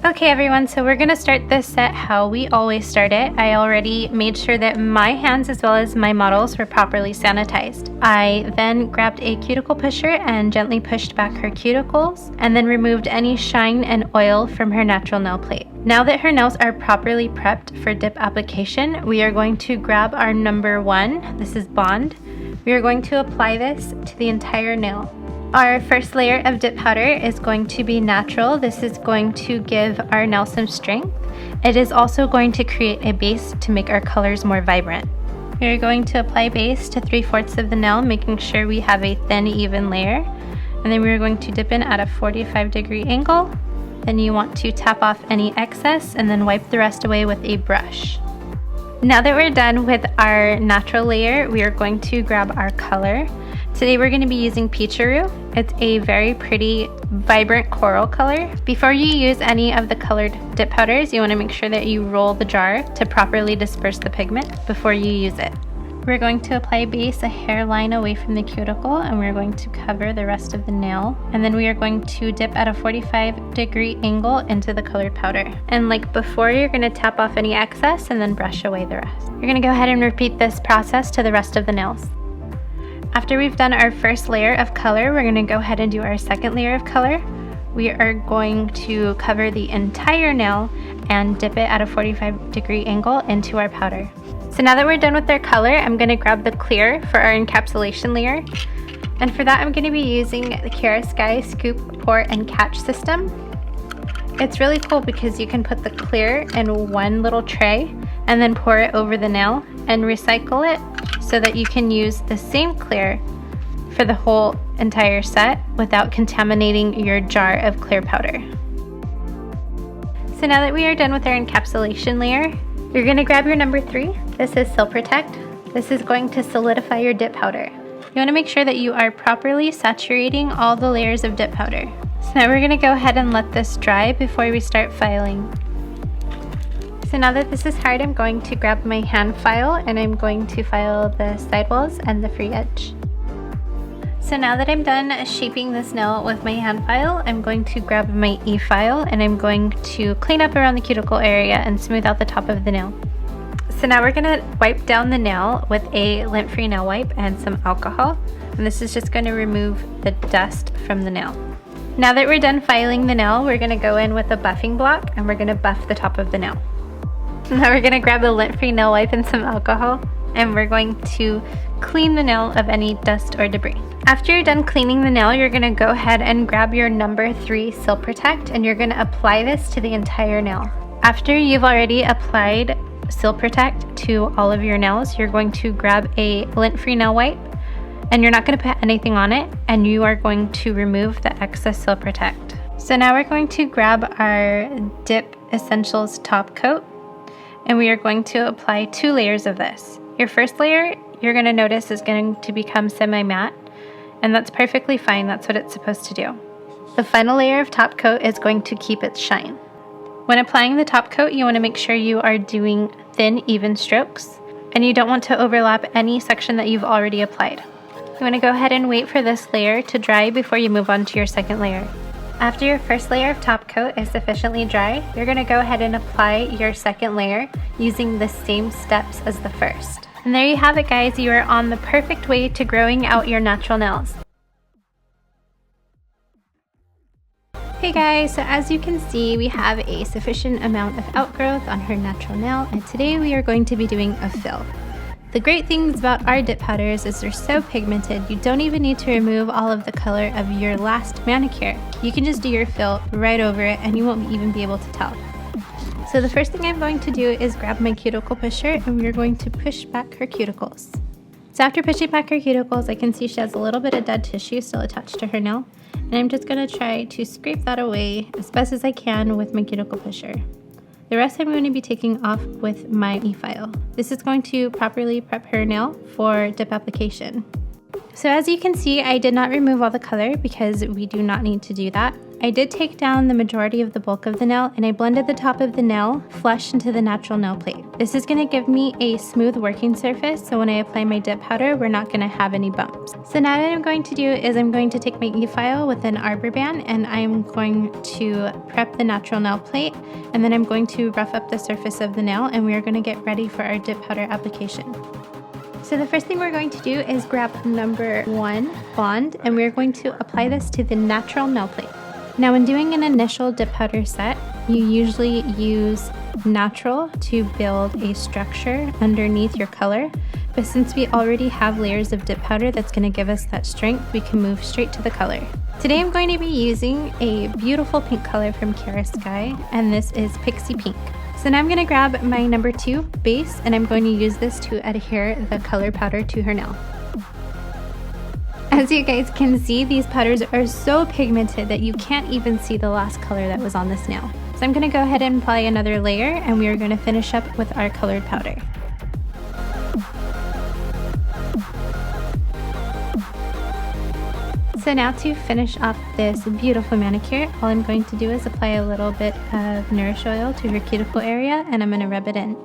Okay everyone, so we're going to start this set how we always start it. I already made sure that my hands as well as my models were properly sanitized. I then grabbed a cuticle pusher and gently pushed back her cuticles and then removed any shine and oil from her natural nail plate. Now that her nails are properly prepped for dip application, we are going to grab our number 1. This is Bond. We are going to apply this to the entire nail. Our first layer of dip powder is going to be natural. This is going to give our nail some strength. It is also going to create a base to make our colors more vibrant. We are going to apply base to 3/4 of the nail, making sure we have a thin, even layer. And then we are going to dip in at a 45-degree angle. Then you want to tap off any excess and then wipe the rest away with a brush. Now that we're done with our natural layer, we are going to grab our color. Today we're going to be using Peacharoo. It's a very pretty, vibrant coral color. Before you use any of the colored dip powders, you want to make sure that you roll the jar to properly disperse the pigment before you use it. We're going to apply base a hairline away from the cuticle, and we're going to cover the rest of the nail. And then we are going to dip at a 45-degree angle into the colored powder. And like before, you're going to tap off any excess and then brush away the rest. You're going to go ahead and repeat this process to the rest of the nails. After we've done our first layer of color, we're going to go ahead and do our second layer of color. We are going to cover the entire nail and dip it at a 45-degree angle into our powder. So now that we're done with our color, I'm going to grab the clear for our encapsulation layer. And for that, I'm going to be using the Kiara Sky Scoop, Pour, and Catch system. It's really cool because you can put the clear in one little tray and then pour it over the nail and recycle it so that you can use the same clear for the whole entire set without contaminating your jar of clear powder. So now that we are done with our encapsulation layer, you're going to grab your number 3. This is Sil Protect. This is going to solidify your dip powder. You want to make sure that you are properly saturating all the layers of dip powder. So now we're going to go ahead and let this dry before we start filing. So now that this is hard, I'm going to grab my hand file and I'm going to file the sidewalls and the free edge. So now that I'm done shaping this nail with my hand file, I'm going to grab my e-file and I'm going to clean up around the cuticle area and smooth out the top of the nail. So now we're going to wipe down the nail with a lint-free nail wipe and some alcohol. And this is just going to remove the dust from the nail. Now that we're done filing the nail, we're going to go in with a buffing block and we're going to buff the top of the nail. Now we're going to grab a lint-free nail wipe and some alcohol and we're going to clean the nail of any dust or debris. After you're done cleaning the nail, you're going to go ahead and grab your number 3 Sil Protect and you're going to apply this to the entire nail. After you've already applied Sil Protect to all of your nails, you're going to grab a lint-free nail wipe and you're not going to put anything on it and you are going to remove the excess Sil Protect. So now we're going to grab our Dip Essentials top coat and we are going to apply 2 layers of this. Your first layer, you're going to notice, is going to become semi-matte, and that's perfectly fine. That's what it's supposed to do. The final layer of top coat is going to keep its shine. When applying the top coat, you want to make sure you are doing thin, even strokes, and you don't want to overlap any section that you've already applied. You want to go ahead and wait for this layer to dry before you move on to your second layer. After your first layer of top coat is sufficiently dry, you're going to go ahead and apply your second layer using the same steps as the first. And there you have it, guys. You are on the perfect way to growing out your natural nails. Hey guys, so as you can see, we have a sufficient amount of outgrowth on her natural nail, and today we are going to be doing a fill. The great things about our dip powders is they're so pigmented, you don't even need to remove all of the color of your last manicure. You can just do your fill right over it and you won't even be able to tell. So the first thing I'm going to do is grab my cuticle pusher and we're going to push back her cuticles. So after pushing back her cuticles, I can see she has a little bit of dead tissue still attached to her nail. And I'm just going to try to scrape that away as best as I can with my cuticle pusher. The rest I'm going to be taking off with my e-file. This is going to properly prep her nail for dip application. So as you can see, I did not remove all the color because we do not need to do that. I did take down the majority of the bulk of the nail and I blended the top of the nail flush into the natural nail plate. This is going to give me a smooth working surface, so when I apply my dip powder, we're not going to have any bumps. So now what I'm going to do is I'm going to take my e-file with an arbor band and I'm going to prep the natural nail plate, and then I'm going to rough up the surface of the nail, and we are going to get ready for our dip powder application. So the first thing we're going to do is grab number 1 Bond, and we're going to apply this to the natural nail plate. Now when doing an initial dip powder set, you usually use natural to build a structure underneath your color, but since we already have layers of dip powder that's going to give us that strength, we can move straight to the color. Today I'm going to be using a beautiful pink color from Kiara Sky, and this is Pixie Pink. So now I'm going to grab my number 2 base, and I'm going to use this to adhere the color powder to her nail. As you guys can see, these powders are so pigmented that you can't even see the last color that was on this nail. So I'm going to go ahead and apply another layer, and we are going to finish up with our colored powder. So now to finish off this beautiful manicure, all I'm going to do is apply a little bit of Nourish Oil to her cuticle area, and I'm going to rub it in.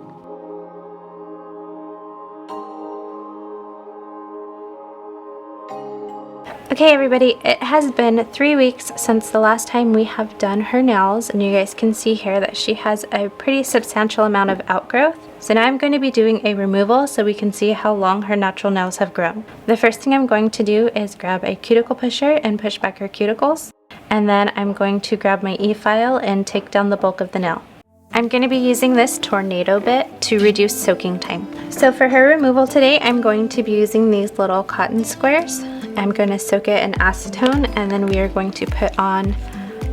Okay everybody, it has been 3 weeks since the last time we have done her nails, and you guys can see here that she has a pretty substantial amount of outgrowth. So now I'm going to be doing a removal so we can see how long her natural nails have grown. The first thing I'm going to do is grab a cuticle pusher and push back her cuticles, and then I'm going to grab my e-file and take down the bulk of the nail. I'm going to be using this tornado bit to reduce soaking time. So for her removal today, I'm going to be using these little cotton squares. I'm going to soak it in acetone, and then we are going to put on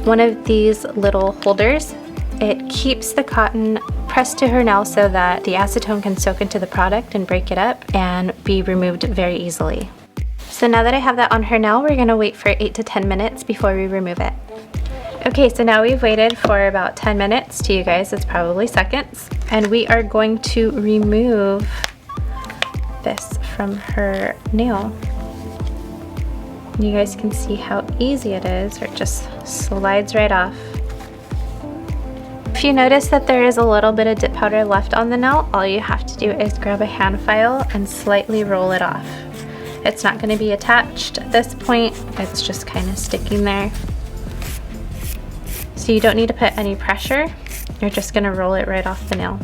one of these little holders. It keeps the cotton pressed to her nail so that the acetone can soak into the product and break it up and be removed very easily. So now that I have that on her nail, we're going to wait for 8 to 10 minutes before we remove it. Okay, so now we've waited for about 10 minutes. To you guys, it's probably seconds. And we are going to remove this from her nail. You guys can see how easy it is. It just slides right off. If you notice that there is a little bit of dip powder left on the nail, all you have to do is grab a hand file and slightly roll it off. It's not going to be attached at this point. It's just kind of sticking there. So you don't need to put any pressure. You're just going to roll it right off the nail.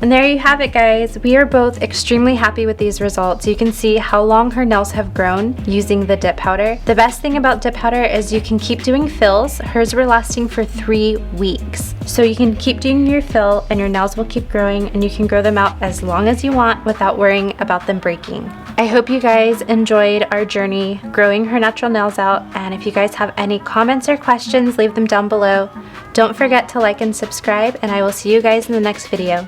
And there you have it, guys. We are both extremely happy with these results. You can see how long her nails have grown using the dip powder. The best thing about dip powder is you can keep doing fills. Hers were lasting for 3 weeks. So you can keep doing your fill and your nails will keep growing, and you can grow them out as long as you want without worrying about them breaking. I hope you guys enjoyed our journey growing her natural nails out, and if you guys have any comments or questions, leave them down below. Don't forget to like and subscribe, and I will see you guys in the next video.